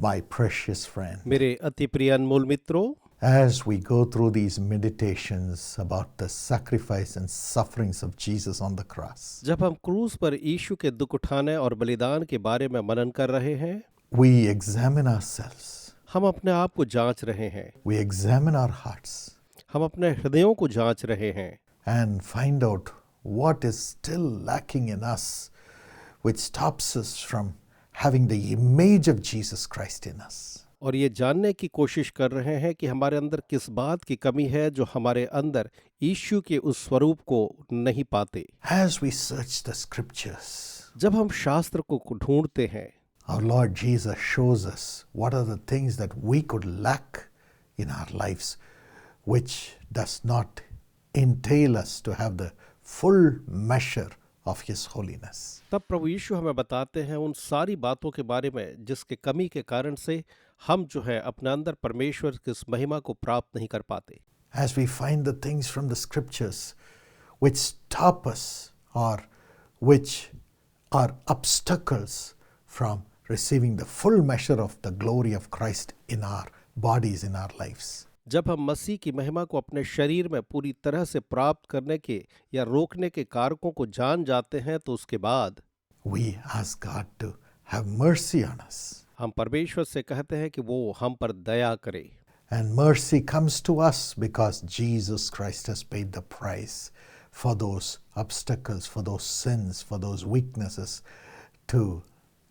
my precious friend, मेरे अति प्रिय अनमोल मित्रों, as we go through these meditations about the sacrifice and sufferings of Jesus on the cross, जब हम क्रूस पर यीशु के दुख उठाने और बलिदान के बारे में मनन कर रहे हैं, we examine ourselves, हम अपने आप को जांच रहे हैं, we examine our hearts, हम अपने हृदयों को जांच रहे हैं and find out what is still lacking in us, which stops us from having the image of Jesus Christ in us. और ये जानने की कोशिश कर रहे हैं कि हमारे अंदर किस बात की कमी है जो हमारे अंदर यीशु के उस स्वरूप को नहीं पाते। As we search the scriptures, जब हम शास्त्र को ढूंढते हैं, our Lord Jesus shows us what are the things that we could lack in our lives, which does not entail us to have the full measure of His holiness. तब प्रभु यीशु हमें बताते हैं उन सारी बातों के बारे में जिसके कमी के कारण से हम जो है अपने अंदर परमेश्वर की इस महिमा को प्राप्त नहीं कर पाते। As we find the things from the scriptures which stop us or which are obstacles from receiving the full measure of the glory of Christ in our bodies, in our lives. जब हम मसीह की महिमा को अपने शरीर में पूरी तरह से प्राप्त करने के या रोकने के कारकों को जान जाते हैं तो उसके बाद We ask God to have mercy on us. हम परमेश्वर से कहते हैं कि वो हम पर दया करे। And mercy comes to us because Jesus Christ has paid the price for those obstacles, for those sins, for those weaknesses to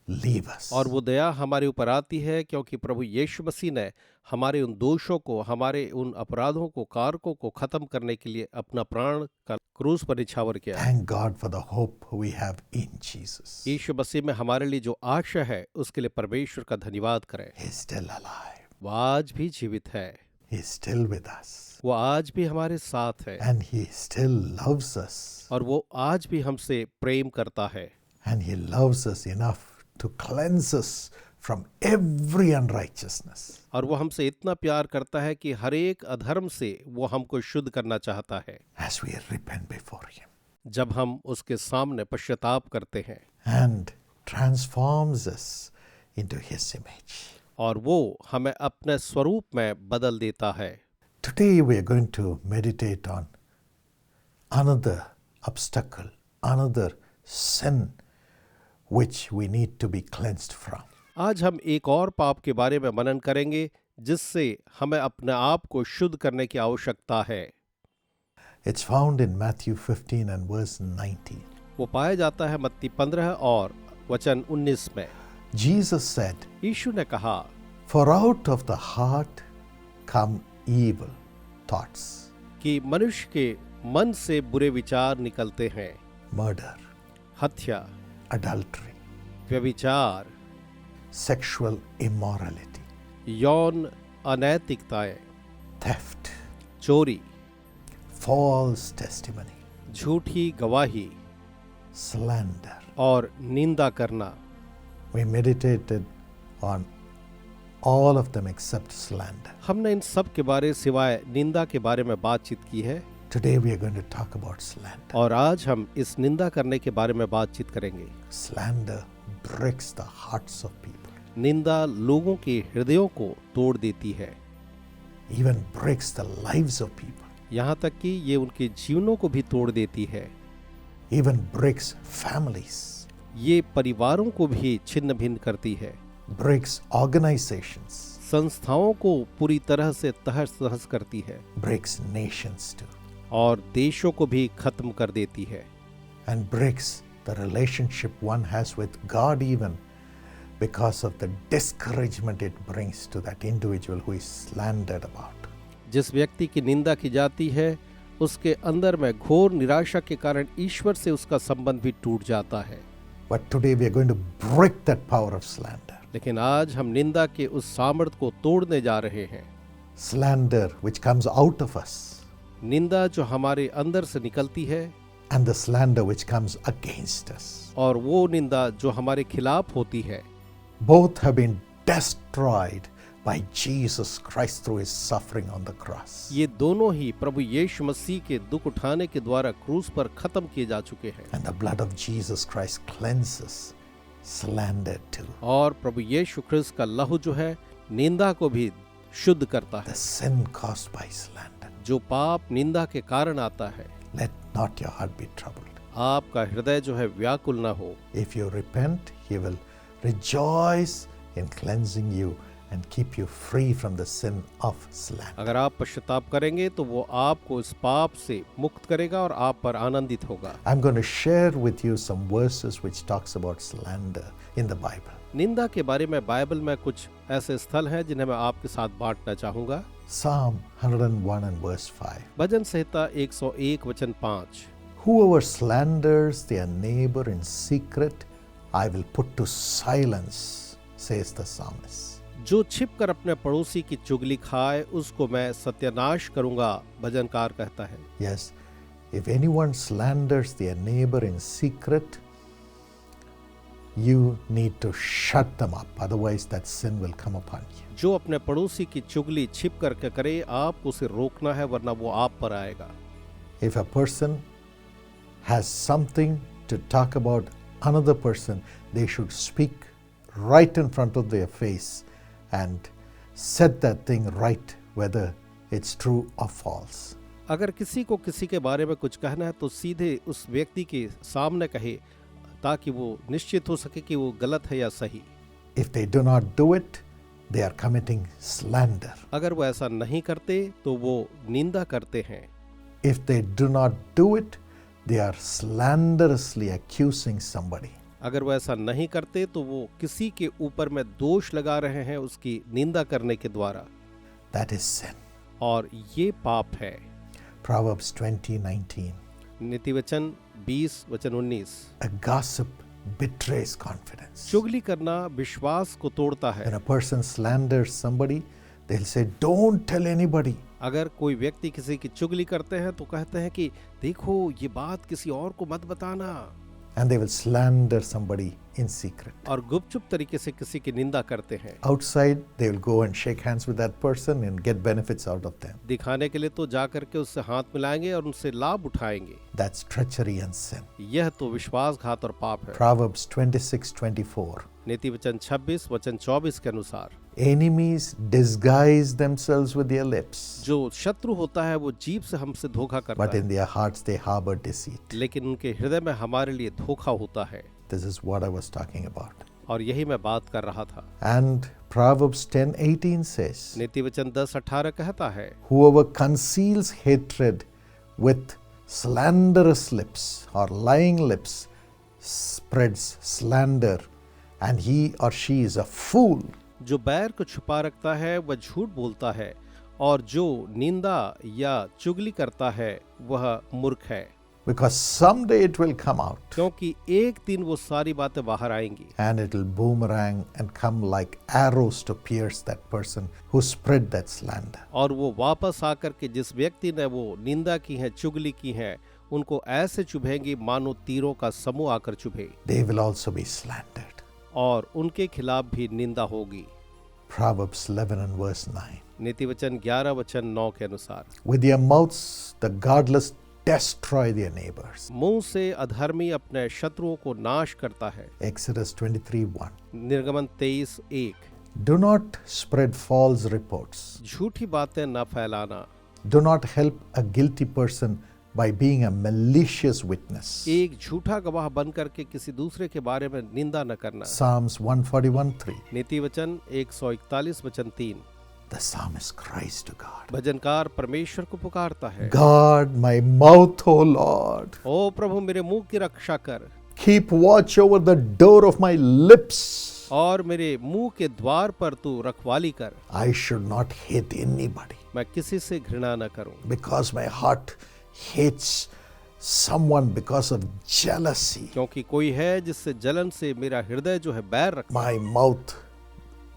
leave us. और वो दया हमारे ऊपर आती है क्योंकि प्रभु यीशु मसीह ने हमारे उन दोषों को, हमारे उन अपराधों को, कारकों को खत्म करने के लिए अपना प्राण का क्रूस पर निछावर किया। Thank God for the hope we have in Jesus. यीशु मसीह में हमारे लिए जो आशा है उसके लिए परमेश्वर का धन्यवाद करें। He is still alive. वो आज भी जीवित है, He is still with us. वो आज भी हमारे साथ है And He still loves us. और वो आज भी हमसे प्रेम करता है And He loves us enough to cleanse us from every unrighteousness. और वो हमसे इतना प्यार करता है कि हर एक अधर्म से वो हमको शुद्ध करना चाहता है As we repent before Him. जब हम उसके सामने पश्चाताप करते हैं And transforms us into His image. और वो हमें अपने स्वरूप में बदल देता है। Today we are going to meditate on another obstacle, another sin which we need to be cleansed from. आज हम एक और पाप के बारे में मनन करेंगे जिससे हमें अपने आप को शुद्ध करने की आवश्यकता है। It's found in Matthew 15 and verse 19. वो पाया जाता है मत्ती 15 और वचन 19 में। Jesus said, यीशु ने कहा, "For out of the heart come evil thoughts, कि मनुष्य के मन से बुरे विचार निकलते हैं, murder, हत्या, adultery, व्यभिचार, sexual immorality, यौन अनैतिकताएं, theft, चोरी, false testimony, झूठी गवाही slander." और निंदा करना। We meditated on all of them except slander. हमने इन सब के बारे सिवाय निंदा के बारे में बातचीत की है Today we are going to talk about slander. और आज हम इस निंदा करने के बारे में बातचीत करेंगे। Slander breaks the hearts of people, निंदा लोगों के हृदयों को तोड़ देती है, even breaks the lives of people, यहाँ तक कि ये उनके जीवनों को भी तोड़ देती है, even breaks families, ये परिवारों को भी छिन्न भिन्न करती है, breaks organizations, संस्थाओं को पूरी तरह से तहस नहस करती है breaks nations too, और देशों को भी खत्म कर देती है, and breaks the relationship one has with God even because of the discouragement it brings to that individual who is slandered about. जिस व्यक्ति की निंदा की जाती है उसके अंदर में घोर निराशा के कारण ईश्वर से उसका संबंध भी टूट जाता है। But today we are going to break that power of slander. लेकिन आज हम निंदा के उस सामर्थ्य को तोड़ने जा रहे हैं। Slander which comes out of us, निंदा जो हमारे अंदर से निकलती है and the slander which comes against us. और वो निंदा जो हमारे खिलाफ होती है, Both have been destroyed by Jesus Christ through His suffering on the cross. ये दोनों ही प्रभु यीशु मसीह के दुख उठाने के द्वारा क्रूस पर खत्म किए जा चुके हैं And the blood of Jesus Christ cleanses slander too. और प्रभु यीशु ख्रिस्त का लहू जो है निंदा को भी शुद्ध करता है। The sin caused by slander. जो पाप निंदा के कारण आता है, Let not your heart be troubled. आपका हृदय जो है व्याकुल ना हो। If you repent, he will rejoice in cleansing you and keep you free from the sin of slander. अगर आप पश्चाताप करेंगे तो वो आपको इस पाप से मुक्त करेगा और आप पर आनंदित होगा। I'm going to share with you some verses which talks about slander in the Bible. निंदा के बारे में बाइबल में कुछ ऐसे स्थल हैं जिन्हें मैं आपके साथ बांटना चाहूंगा। Psalm 101 and verse 5. भजन संहिता 101 वचन 5। Whoever slanders their neighbor in secret, I will put to silence, says the psalmist. जो छिपकर अपने पड़ोसी की चुगली खाए उसको मैं सत्यानाश करूंगा, भजनकार कहता है। Yes, if anyone slanders their neighbor in secret, you need to shut them up, otherwise that sin will come upon you. जो अपने पड़ोसी की चुगली छिप करके करे, आपको उसे रोकना है वरना वो आप पर आएगा। If a person has something to talk about another person, they should speak right in front of their face and set that thing right, whether it's true or false. अगर किसी को किसी के बारे में कुछ कहना है तो सीधे उस व्यक्ति के सामने कहे, ताकि वो निश्चित हो सके कि वो गलत है या सही। If they do not do it, they are committing slander. अगर वो ऐसा नहीं करते तो वो निंदा करते हैं। If they do not do it, they are slanderously accusing somebody. अगर वो ऐसा नहीं करते तो वो किसी के ऊपर में दोष लगा रहे हैं उसकी निंदा करने के द्वारा, That is sin. और ये पाप है। Proverbs 20:19. नीतिवचन 20 वचन 19। A gossip betrays confidence. चुगली करना विश्वास को तोड़ता है। When a person slanders somebody, they'll say, "Don't tell anybody." अगर कोई व्यक्ति किसी की चुगली करते हैं तो कहते हैं कि देखो ये बात किसी और को मत बताना, And they will slander somebody in secret. और गुपचुप तरीके से किसी की निंदा करते हैं। Outside, they will go and shake hands with that person and get benefits out of them. दिखाने के लिए तो जा करके उससे हाथ मिलाएंगे और उनसे लाभ उठाएंगे। That's treachery and sin. यह तो विश्वासघात और पाप है। Proverbs 26:24. नीतिवचन 26 वचन 24 के अनुसार, Enemies disguise themselves with their lips, जो शत्रु होता है वो जीभ से हमसे धोखा करता but है, in their hearts they harbor deceit. लेकिन उनके हृदय में हमारे लिए धोखा होता है। This is what I was talking about. और यही मैं बात कर रहा था। And Proverbs 10:18 says, नीतिवचन 10:18 कहता है, Whoever conceals hatred with slanderous lips or lying lips spreads slander, and he or she is a fool. जो बैर को छुपा रखता है वह झूठ बोलता है, और जो निंदा या चुगली करता है वह मूर्ख है। Because someday it will come out, क्योंकि एक दिन वो सारी बातें बाहर आएंगी and it will boomerang and come like arrows to pierce that person who spread that slander. और वो वापस आकर के जिस व्यक्ति ने वो निंदा की है, चुगली की है, उनको ऐसे चुभेंगी मानो तीरों का समूह आकर चुभे, They will also be slandered. और उनके खिलाफ भी निंदा होगी। Proverbs 11 and verse 9. नीतिवचन 11 वचन 9 के अनुसार, With their mouths the godless destroy their neighbors. मुंह से अधर्मी अपने शत्रुओं को नाश करता है। Exodus 23:1. निर्गमन 23:1। Do not spread false reports. झूठी बातें न फैलाना। Do not help a guilty person by being a malicious witness. एक झूठा गवाह बन करके किसी दूसरे के बारे में निंदा न करना। Psalms 141:3. नीतिवचन 141 वचन 3। The psalmist cries to God, भजनकार परमेश्वर को पुकारता है, God, my mouth, O Lord. ओ प्रभु मेरे मुंह की रक्षा कर, Keep watch over the door of my lips. और मेरे मुंह के द्वार पर तू रखवाली कर। I should not hate anybody, मैं किसी से घृणा न करूं, because my heart hates someone because of jealousy. क्योंकि कोई है जिससे जलन से मेरा हृदय जो है बैर रखता है, My mouth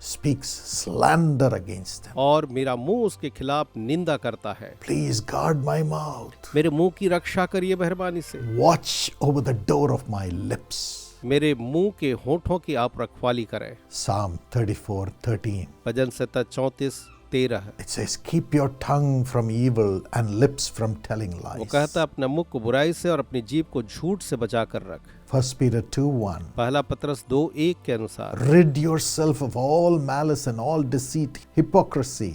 speaks slander against them. और मेरा मुंह उसके खिलाफ निंदा करता है। Please guard my mouth. मेरे मुंह की रक्षा करिए मेहरबानी से। Watch over the door of my lips. मेरे मुंह के होठों की आप रखवाली करें। Psalm 34:13. Bhajan Samhita 34 13। It says, keep your tongue from evil and lips from telling वो lies. कहता है अपने मुख को बुराई से और अपनी जीभ को झूठ से बचा कर रख। 1 Peter 2:1. पहला पतरस 2:1 के अनुसार Rid yourself of all malice and all deceit, hypocrisy,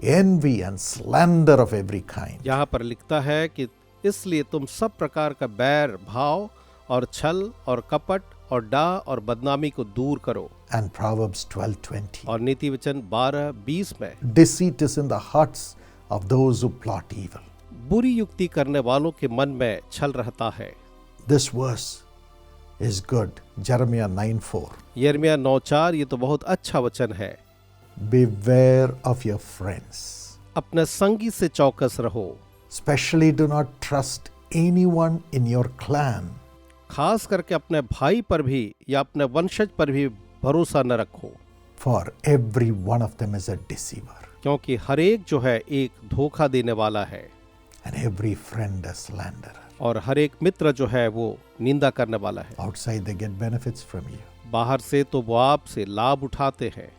envy and slander of every kind. यहाँ पर लिखता है कि इसलिए तुम सब प्रकार का बैर भाव और छल और कपट और डाह और बदनामी को दूर करो। And Proverbs 12:20. और नीति वचन 12:20 में Deceit is in the hearts of those who plot evil. बुरी युक्ति करने वालों के मन में छल रहता है। This verse is good. Jeremiah 9:4. यिर्मयाह 9:4 ये तो बहुत अच्छा वचन है। Beware of your friends. अपने संगी से चौकस रहो, Especially do not trust anyone in your clan. खास करके अपने भाई पर भी या अपने वंशज पर भी भरोसा न रखो, For every one of them is a deceiver, क्योंकि हर एक जो है एक धोखा देने वाला है and every friend a slanderer. और हर एक मित्र जो है वो निंदा करने वाला है। Outside they get benefits from you, बाहर से तो वो आपसे लाभ उठाते हैं,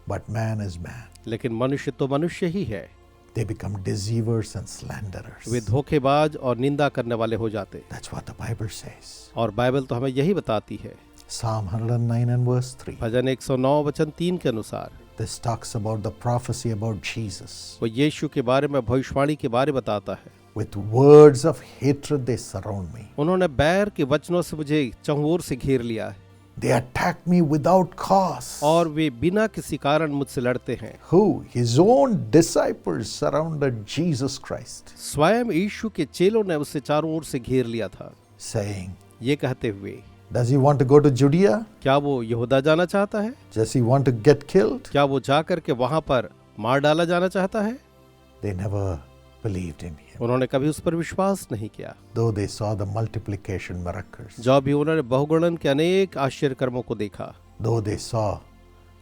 but man is man. लेकिन मनुष्य तो मनुष्य ही है। They become deceivers and slanderers. वे धोखेबाज और निंदा करने वाले हो जाते। That's what the Bible says. और बाइबल तो हमें यही बताती है। Psalm 109 and verse 3. भजन 109 वचन 3 के अनुसार This talks about the prophecy about Jesus. वो यीशु के बारे में भविष्यवाणी के बारे बताता है। With words of hatred they surround me. उन्होंने बैर के वचनों से मुझे चहुओर से घेर लिया है They attack me without cause. और वे बिना किसी कारण मुझसे लड़ते हैं। Who? His own disciples surrounded Jesus Christ, स्वयं यीशु के चेलों ने उसे चारों ओर से घेर लिया था, saying, ये कहते हुए, does he want to go to Judea? क्या वो यहूदा जाना चाहता है? Does he want to get killed? क्या वो जाकर के वहां पर मार डाला जाना चाहता है? They never believed in him, उन्होंने कभी उस पर विश्वास नहीं किया, though they saw the multiplication miracles, जब भी उन्होंने बहुगुणन के अनेक आश्चर्य कर्मों को देखा, though they saw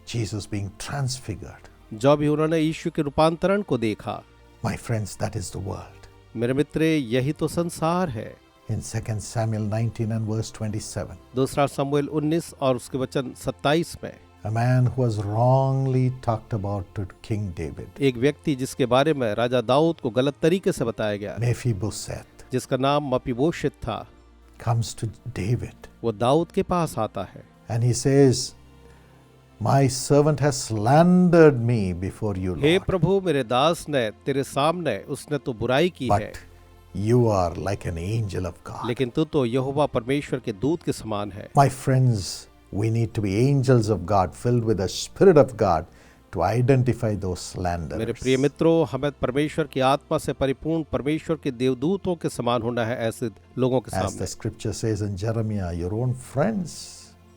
Jesus being transfigured. जब भी उन्होंने यीशु के रूपांतरण को देखा। My friends, that is the world. मेरे मित्र, यही तो संसार है। In 2 Samuel 19 and verse 27, दूसरा शमूएल 19 और उसके वचन 27 में a man who was wrongly talked about to King David, एक व्यक्ति जिसके बारे में राजा दाऊद को गलत तरीके से बताया गया, Mephibosheth, जिसका नाम मपीबोशेत था, comes to David वो दाऊद के पास आता है and he says, my servant has slandered me before you, hey Lord, प्रभु, मेरे दास ने तेरे सामने उसने तो बुराई की है, but you are like an angel of God. लेकिन तू तो यहोवा परमेश्वर के दूत के समान है। My friends, we need to be angels of God filled with the Spirit of God to identify those मेरे slanderers. प्रिय मित्रों, हमें परमेश्वर की आत्मा से परिपूर्ण परमेश्वर के देवदूतों के समान होना है ऐसे लोगों के As सामने। the scripture says in Jeremiah, your own friends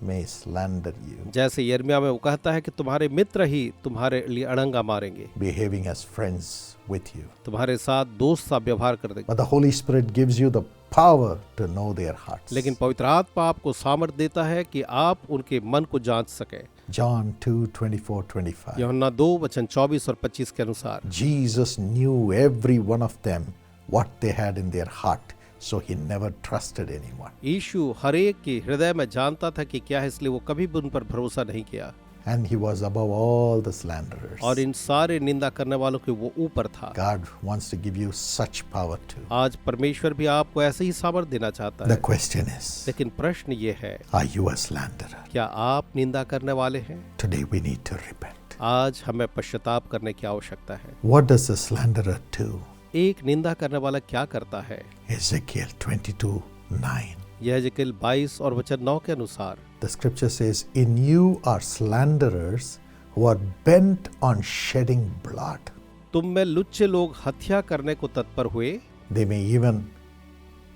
may slander you, जैसे यिर्मयाह में वो कहता है कि तुम्हारे मित्र ही तुम्हारे लिए अड़ंगा मारेंगे, behaving as friends with you. तुम्हारे साथ दोस्त सा व्यवहार कर देंगे। But the Holy Spirit gives you the power to know their hearts. लेकिन पवित्र आत्मा आपको सामर्थ्य देता है कि आप उनके मन को जांच सके। John 2:24-25. यूहन्ना 2 वचन 24 और 25 के अनुसार Jesus knew every one of them what they had in their heart, so he never trusted anyone. यीशु हर एक के हृदय में जानता था कि क्या है, इसलिए वो कभी भी उन पर भरोसा नहीं किया And he was above all the slanderers. और इन सारे निंदा करने वालों के वो ऊपर था। God wants to give you such power too. आज परमेश्वर भी आपको ऐसे ही सामर्थ्य देना चाहता The है। question is, लेकिन प्रश्न ये है, are you a slanderer? क्या आप निंदा करने वाले हैं? Today we need to repent. आज हमें पश्चाताप करने की आवश्यकता है। What does a slanderer do? एक निंदा करने वाला क्या करता है? Ezekiel 22:9. यह एजेकिएल 22 और वचन 9 के अनुसार The scripture says, in you are slanderers who are bent on shedding blood. तुम में लुच्चे लोग हत्या करने को तत्पर हुए, They may even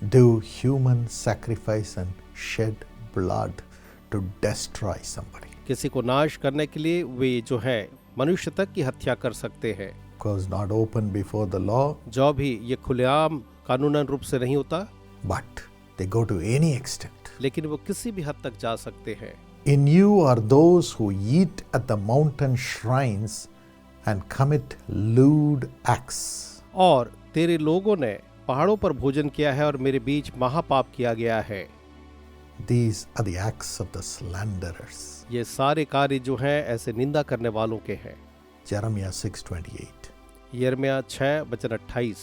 do human sacrifice and shed blood to destroy somebody. किसी को नाश करने के लिए वे जो है मनुष्य तक की हत्या कर सकते हैं। Because not open before the law, जो भी ये खुलेआम कानूनन रूप से नहीं होता, but they go to any extent. लेकिन वो किसी भी हद तक जा सकते हैं। In you are those who eat at the mountain shrines and commit lewd acts. और तेरे लोगों ने पहाड़ों पर भोजन किया है और मेरे बीच महापाप किया गया है। These are the acts of the slanderers. ये सारे कार्य जो हैं ऐसे निंदा करने वालों के हैं। Jeremiah 6:28. यिर्मयाह 6:28।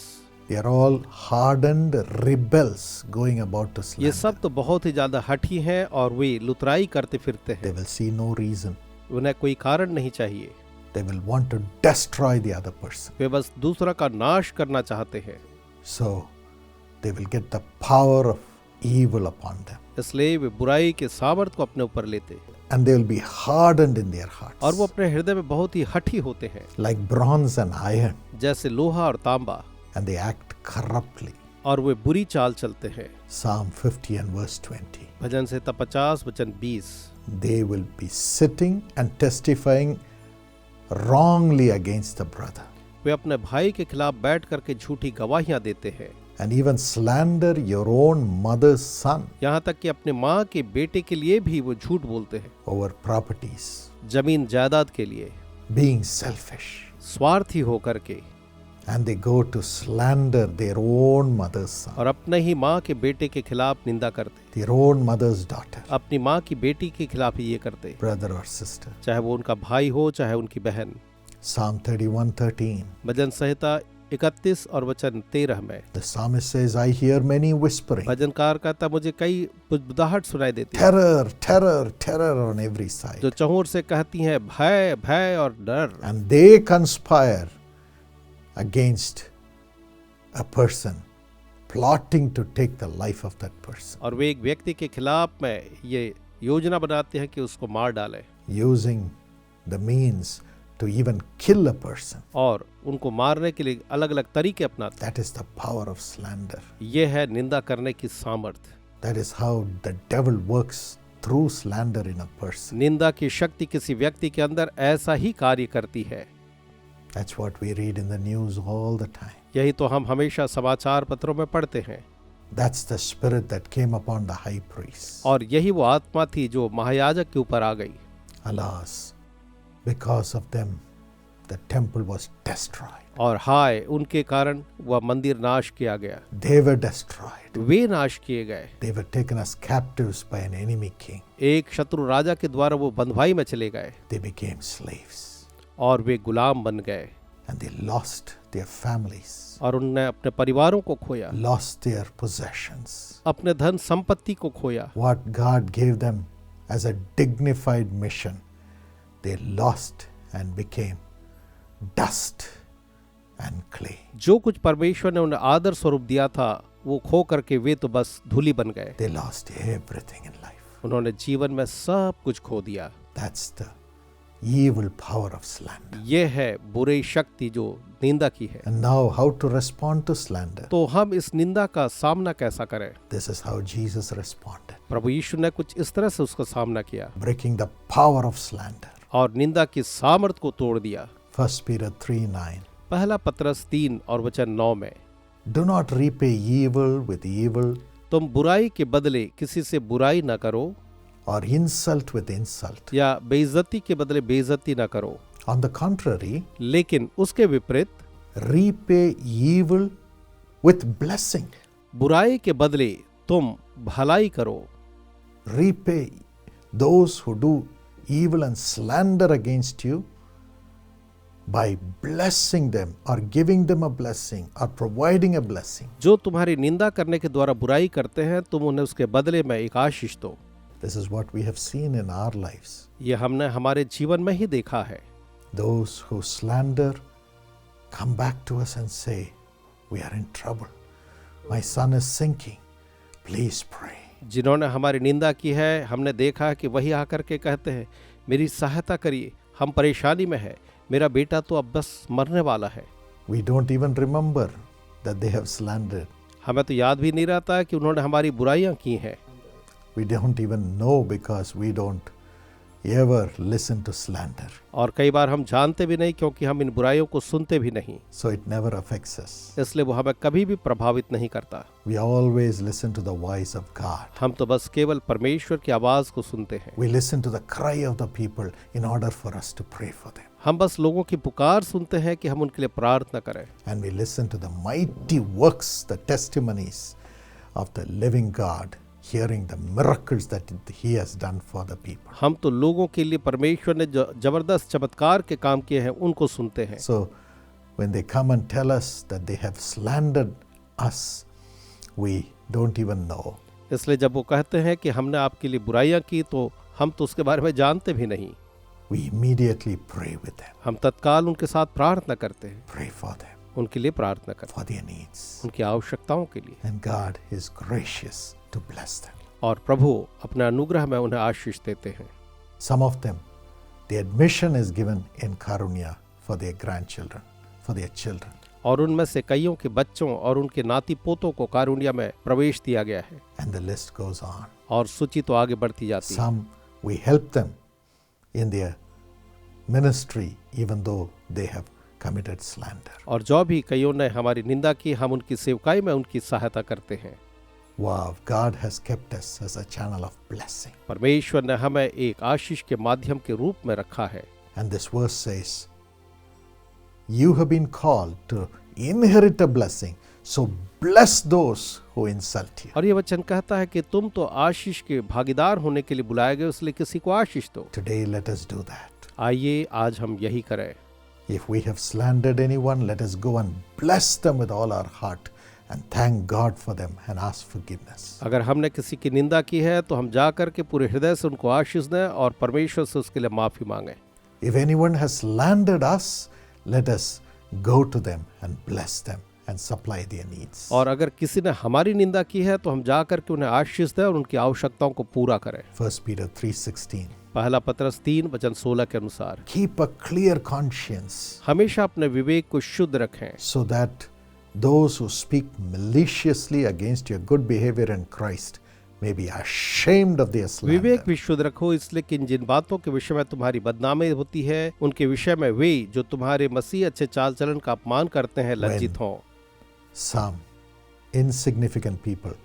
They are all hardened rebels going about to ये slander. सब तो बहुत ही ज्यादा हठी हैं और वे लुतराई करते फिरते They हैं। will see no reason. उन्हें कोई कारण नहीं चाहिए। They will want to destroy the other person. वे बस दूसरा का नाश करना चाहते हैं, So they will get the power of evil upon them. इसलिए वे बुराई के सामर्थ को अपने ऊपर लेते हैं And they will be hardened in their hearts. और वो अपने हृदय में बहुत ही हठी होते हैं, Like bronze and iron. जैसे लोहा और तांबा, And they act corruptly. और वे बुरी चाल चलते हैं। Psalm 50 and verse 20. भजन संहिता 50 वचन 20। They will be sitting and testifying wrongly against the brother. वे अपने भाई के खिलाफ बैठ करके झूठी गवाहियां देते हैं, And even slander your own mother's son यहाँ तक कि अपने माँ के बेटे के लिए भी वो झूठ बोलते हैं, over properties. जमीन जायदाद के लिए, Being selfish. स्वार्थी होकर के, And they go to slander their own mother's son. और अपने ही माँ के बेटे के खिलाफ निंदा करते, Their own mother's daughter. अपनी माँ की बेटी के खिलाफ ही ये करते, Brother or sister. चाहे वो उनका भाई हो चाहे उनकी बहन। Psalm 31:13. भजन संहिता 31 और वचन 13 में The psalmist says, I hear many whispering. भजनकार कहता, मुझे कई बुदबुदाहट सुनाई देती है, Terror, terror, terror on every side. जो चहुर से कहती हैं भय भय और डर, And they conspire against a person, plotting to take the life of that person, और वे एक व्यक्ति के खिलाफ में ये योजना बनाते हैं कि उसको मार डालें, using the means to even kill a person. और उनको मारने के लिए अलग अलग तरीके अपनाते That is the power of slander. हैं। ये है निंदा करने की सामर्थ्य। That is how the devil works through slander in a person. निंदा की शक्ति किसी व्यक्ति के अंदर ऐसा ही कार्य करती है। That's what we read in the news all the time. यही तो हम हमेशा समाचार पत्रों में पढ़ते हैं, That's the spirit that came upon the high priest. और यही वो आत्मा थी जो महायाजक के ऊपर आ गई। Alas, because of them, the temple was destroyed. और हाय, उनके कारण वह मंदिर नाश किया गया, They were destroyed. वे नाश किए गए। They were taken as captives by an enemy king. एक शत्रु राजा के द्वारा वो बंधुआई में चले गए They became slaves. और वे गुलाम बन गए, And they lost their families, और उनने अपने परिवारों को खोया, lost their possessions. अपने धन संपत्ति को खोया। What God gave them as a dignified mission, they lost and became dust and clay. जो कुछ परमेश्वर ने उन्हें आदर स्वरूप दिया था, वो खो करके वे तो बस धूली बन गए। They lost everything in life. उन्होंने जीवन में सब कुछ खो दिया। That's the evil power of slander. ये है बुरी शक्ति जो निंदा की है। And now, how to respond to slander? तो हम इस निंदा का सामना कैसा करें? This is how Jesus responded, प्रभु यीशु ने कुछ इस तरह से उसका सामना किया breaking the power of slander. और निंदा की सामर्थ को तोड़ दिया। 1 Peter 3:9. पहला पत्रस 3 और वचन 9 में, Do not repay evil with evil तुम बुराई के बदले किसी से बुराई न करो, or insult with insult. या बेइज्जती के बदले बेइज्जती न करो, On the contrary, लेकिन उसके विपरीत repay evil with blessing. बुराई के बदले तुम भलाई करो। Repay those who do evil and slander against you by blessing them or giving them a blessing or providing a blessing. जो तुम्हारी निंदा करने के द्वारा बुराई करते हैं, तुम उन्हें उसके बदले में एक आशीष दो। This is what we have seen in our lives. ये हमने हमारे जीवन में ही देखा है। Those who slander come back to us and say, we are in trouble. My son is sinking. Please pray. जिन्होंने हमारी निंदा की है, हमने देखा है कि वही आकर के कहते हैं, मेरी सहायता करिए, हम परेशानी में है, मेरा बेटा तो अब बस मरने वाला है। We don't even remember that they have slandered. हमें तो याद भी नहीं रहता है कि उन्होंने हमारी बुराइयां की हैं। We don't even know because we don't ever listen to slander. और कई बार हम जानते भी नहीं, क्योंकि हम इन बुराइयों को सुनते भी नहीं, So it never affects us. इसलिए वो हमें कभी भी प्रभावित नहीं करता। We always listen to the voice of God. हम तो बस केवल परमेश्वर की आवाज को सुनते हैं। We listen to the cry of the people in order for us to pray for them. हम बस लोगों की पुकार सुनते हैं कि हम उनके लिए प्रार्थना करें, And we listen to the mighty works, the testimonies of the living God hearing the miracles that He has done for the people. हम तो लोगों के लिए परमेश्वर ने जो जबरदस्त चमत्कार के काम किए हैं उनको सुनते हैं। So when they come and tell us that they have slandered us, we don't even know. इसलिए जब वो कहते हैं कि हमने आपके लिए बुराइयां की तो हम तो उसके बारे में जानते भी नहीं। We immediately pray with them, हम तत्काल उनके साथ प्रार्थना करते हैं, pray for them, उनके लिए प्रार्थना करते for their needs. हैं, उनकी आवश्यकताओं के लिए। And God is gracious to bless them. और प्रभु अपने अनुग्रह में उन्हें आशीष देते हैं। Some of them, the admission is given in Karunya for their grandchildren, for their children. और उनमें से कईयों के बच्चों और उनके नाती पोतों को कारुण्या में प्रवेश दिया गया है। And the list goes on. और सूची तो आगे बढ़ती जाती है। Some, we help them in their ministry even though they have committed slander. और जो भी कईयों ने हमारी निंदा की, हम उनकी सेवकाई में उनकी सहायता करते हैं। Wow, God has kept us as a channel of blessing. परमेश्वर ने हमें एक आशीष के माध्यम के रूप में रखा है। And this verse says, you have been called to inherit a blessing, so bless those who insult you. और ये वचन कहता है कि तुम तो आशीष के भागीदार होने के लिए बुलाए गए, इसलिए किसी को आशीष दो। Today let us do that. आइए आज हम यही करें। If we have slandered anyone, let us go and bless them with all our heart and thank God for them and ask forgiveness. अगर हमने किसी की निंदा की है तो हम जाकर के पूरे हृदय से उनको आशीष दें और परमेश्वर से उसके लिए माफी मांगें। If anyone has slandered us, let us go to them and bless them and supply their needs. और अगर किसी ने हमारी निंदा की है तो हम जाकर के उन्हें आशीष दें और उनकी आवश्यकताओं को पूरा करें। 1 Peter 3:16. पहला पत्रस 3:16 के अनुसार Keep a clear conscience हमेशा अपने विवेक को शुद्ध रखें, so that those who speak maliciously against your good behavior in Christ may be ashamed of their slander. विवेक भी शुद्ध रखो, इसलिए कि जिन बातों के विषय में तुम्हारी बदनामी होती है उनके विषय में वे जो तुम्हारे मसीह अच्छे चाल चलन का अपमान करते हैं लज्जित हों। Some insignificant people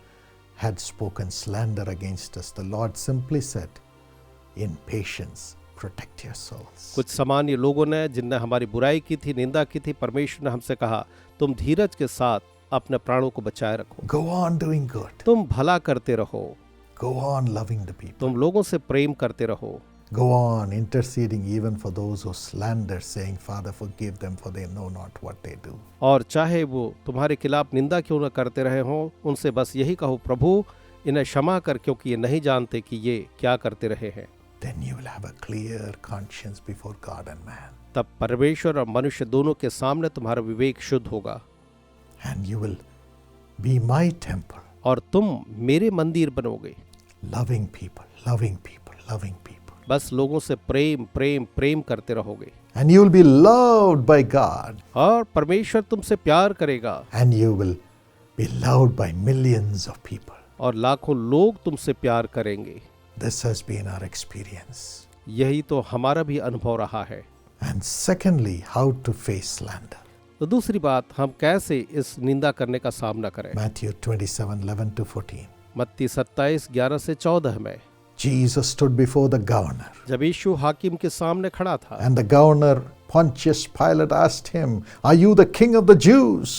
had spoken slander against us. The Lord simply said, in patience, protect your souls. कुछ सामान्य लोगों ने जिनने हमारी बुराई की थी, निंदा की थी, परमेश्वर ने हमसे कहा तुम धीरज के साथ अपने प्राणों को बचाए रखो, Go on doing good. तुम भला करते रहो, Go on loving the people. तुम लोगों से प्रेम करते रहो, Go on interceding even for those who slander, saying, Father, forgive them, for they know not what they do. और चाहे वो तुम्हारे खिलाफ निंदा क्यों न करते रहे हों, उनसे बस यही कहो, प्रभु इन्हें क्षमा कर क्योंकि ये नहीं जानते कि ये क्या करते रहे हैं। Then you will have a clear conscience before God and man. तब परमेश्वर और मनुष्य दोनों के सामने तुम्हारा विवेक शुद्ध होगा And you will be my temple, और तुम मेरे मंदिर बनोगे। loving people, loving people, loving people. बस लोगों से प्रेम प्रेम प्रेम करते रहोगे And you will be loved by God. और परमेश्वर तुमसे प्यार करेगा And you will be loved by millions of people. और लाखों लोग तुमसे प्यार करेंगे। This has been our experience. यही तो हमारा भी अनुभव रहा है। And secondly, how to face slander. तो दूसरी बात, हम कैसे इस निंदा करने का सामना करें। Matthew 27:11-14. मत्ती 27:11-14 में Jesus stood before the governor. जब यीशु हाकिम के सामने खड़ा था And the governor, Pontius Pilate, asked him, Are you the king of the Jews?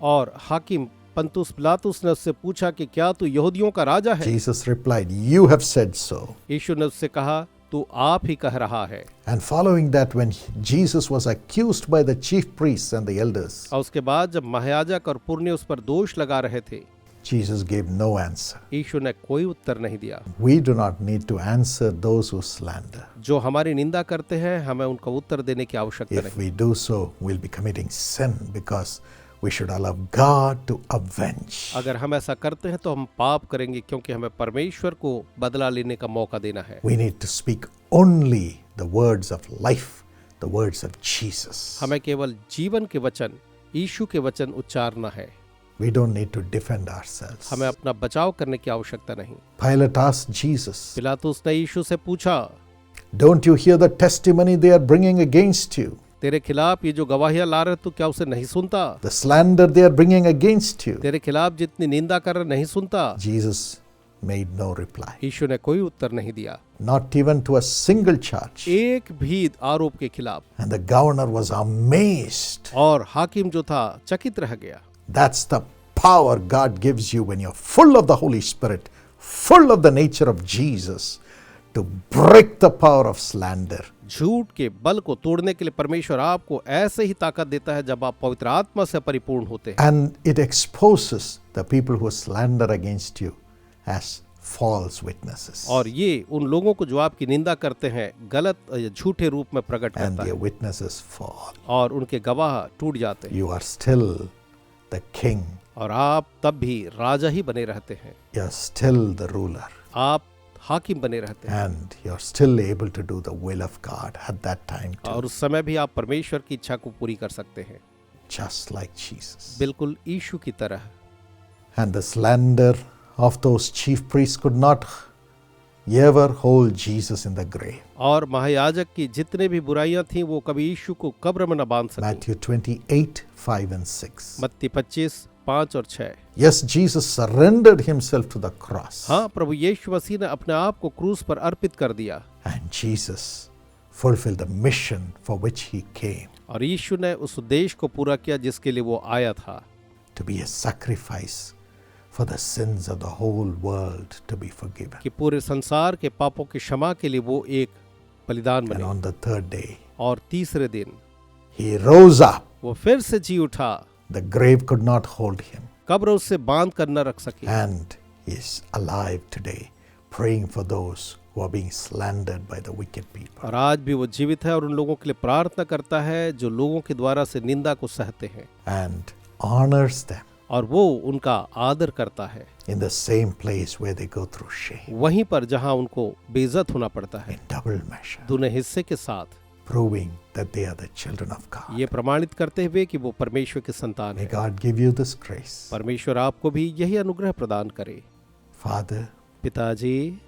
और हाकिम पंतुस पिलातुस ने उससे पूछा कि क्या तू यहूदियों का राजा है। Jesus replied, You have said so. यीशु ने उससे कहा, तू आप ही कह रहा है। And following that, when Jesus was accused by the chief priests and the elders, और उसके बाद जब महायाजक और पुरनिय उस पर दोष लगा रहे थे, Jesus gave no answer. यीशु ने कोई उत्तर नहीं दिया। We do not need to answer those who slander. जो हमारी निंदा करते हैं, हमें उनका उत्तर देने की आवश्यकता If नहीं। we do so, we'll be committing sin because we should allow God to avenge. अगर हम ऐसा करते हैं तो हम पाप करेंगे, क्योंकि हमें परमेश्वर को बदला लेने का मौका देना है। We need to speak only the words of life, the words of Jesus. हमें केवल जीवन के वचन, यीशु के वचन उच्चारना है। We don't need to defend ourselves. हमें अपना बचाव करने की आवश्यकता नहीं। Pilate asked Jesus, पिलातुस ने यीशु से पूछा, Don't you hear the testimony they are bringing against you? तेरे खिलाफ ये जो गवाहियां ला रहे तू क्या उसे नहीं सुनता? The slander they are bringing against you? तेरे खिलाफ जितनी निंदा कर रहे नहीं सुनता? Jesus made no reply. यीशु ने कोई उत्तर नहीं दिया, Not even to a single charge. एक भी आरोप के खिलाफ। And the governor was amazed. और हाकिम जो था चकित रह गया। That's the power God gives you when you're full of the Holy Spirit, full of the nature of Jesus to break the power of slander. झूठ के बल को तोड़ने के लिए परमेश्वर आपको ऐसे ही ताकत देता है जब आप पवित्र आत्मा से परिपूर्ण होते हैं। And it exposes the people who slander against you as false witnesses. और ये उन लोगों को जो आपकी निंदा करते हैं गलत या झूठे रूप में प्रकट And करता their है witnesses fall. और उनके गवाह टूट जाते हैं You are still the king. और आप तब भी राजा ही बने रहते हैं, You are still the ruler. आप हाकिम बने रहते हैं And you are still able to do the will of God at that time too. और उस समय भी आप परमेश्वर की इच्छा को पूरी कर सकते हैं, Just like Jesus. बिल्कुल यीशु की तरह। And the slander of those chief priests could not ever hold Jesus in the grave. और महायाजक की जितने भी बुराइयां थीं वो कभी यीशु को कब्र में न बांध सकी। Matthew 28, 5 and 6. मत्ती 25, 5 और 6। Yes, Jesus surrendered himself to the cross. हाँ, प्रभु यीशु मसीह ने अपने आप को क्रूस पर अर्पित कर दिया And Jesus fulfilled the mission for which he came, और यीशु ने उस उद्देश्य को पूरा किया जिसके लिए वो आया था, to be a sacrifice for the sins of the whole world to be forgiven. कि पूरे संसार के पापों की क्षमा के लिए वो एक बलिदान And बने। on the third day, और तीसरे दिन he rose up. वो फिर से जी उठा, The grave could not hold him. कब्र उससे बांध कर न रख सकी And he is alive today, praying for those who are being slandered by the wicked people. और आज भी वो जीवित है और उन लोगों के लिए प्रार्थना करता है जो लोगों के द्वारा से निंदा को सहते हैं And honors them और वो उनका आदर करता है in the same place where they go through shame, वहीं पर जहां उनको बेइज्जत होना पड़ता है, in double measure, दूने हिस्से के साथ, proving that they are the children of God. ये प्रमाणित करते हुए कि वो परमेश्वर के संतान May है। God give you this grace. परमेश्वर आपको भी यही अनुग्रह प्रदान करे। Father, पिताजी,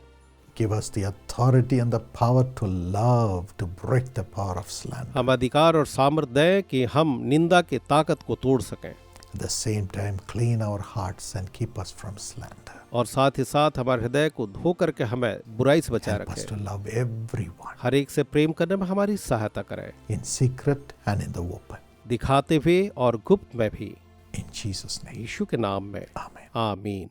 give us the authority and the power to love, to break the power of slander. हम अधिकार और सामर्थ्य दें कि हम निंदा के ताकत को तोड़ सकें At the same time, clean our hearts and keep us from slander. और साथ ही साथ हमारे हृदय को धो करके हमें बुराई से बचाए Help us रखें। to love everyone हर एक से प्रेम करने में हमारी सहायता करें, in secret and in the open. दिखाते हुए और गुप्त में भी। In Jesus' name. यीशु के नाम में Amen. आमीन।